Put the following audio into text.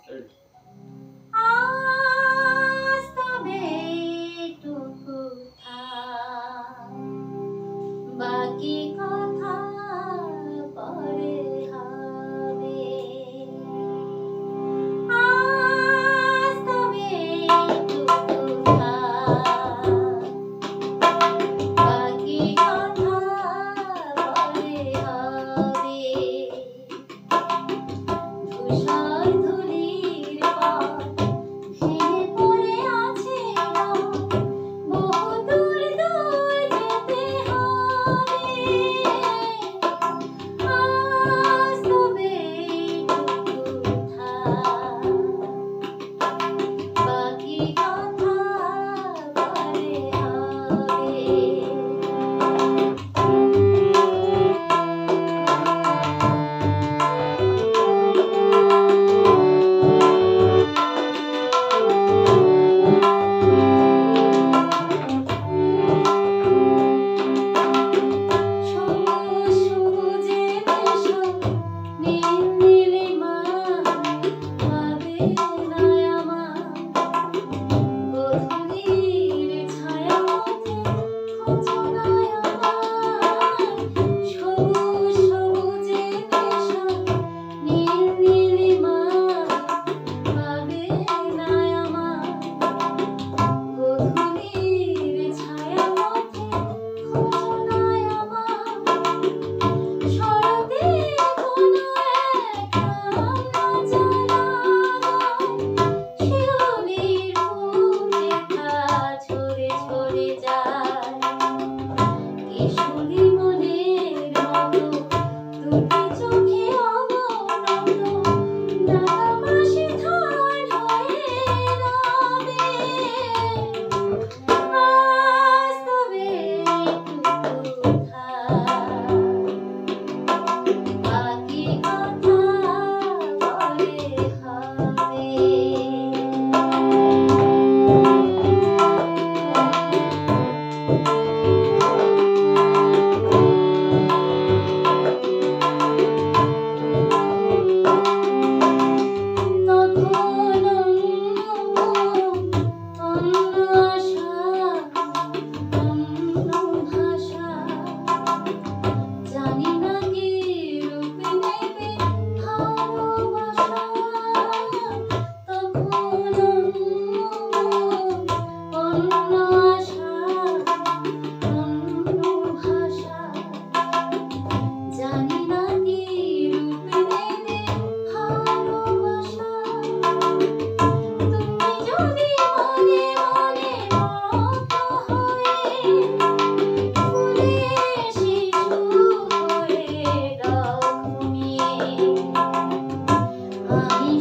আজ তবে এটুকু থাক, বাকি কথা পরে হবে। আজ তবে এটুকু থাক, বাকি কথা পরে হবে। ধূসর ধূলির পথ ভেঙে পড়ে আছে রথ, বহু দূর দূর যেতে হবে। আজ তবে এটুকু থাক, বাকি কথা পরে হবে। সবুজ সবুজে মেশো নীল নীলিমায়, ভাবে না আমার গধূলির ছায়া পথে খোঁজো না আমায়। সবুজ সবুজে মেশো নীল নীলিমায়, ভাবে না আমার গধূলির ছায়া পথে খোঁজো না আমায়। শরতে কোনো এক রাঙা জানালায় শিউলির ফুল দেখা ঝরে ঝরে যায়। কিশোরী মনের মতো দুটি চোখে অবনত নাগামাসি ধান হয়ে রবে। আজ তবে এটুকু থাক, বাকি কথা পরে হবে। তখন অন্য আশা, অন্য ভাষা, জানি না কি রূপ নেবে ভালোবাসা। তখন অন্য আশা, অন্য ভাষা, জানি না কি রূপ নেবে ভালোবাসা। তুমি যদি মনে মনে মত হয়ে ফুলের শিশু হয়ে দাও ঘুমিয়ে, আমি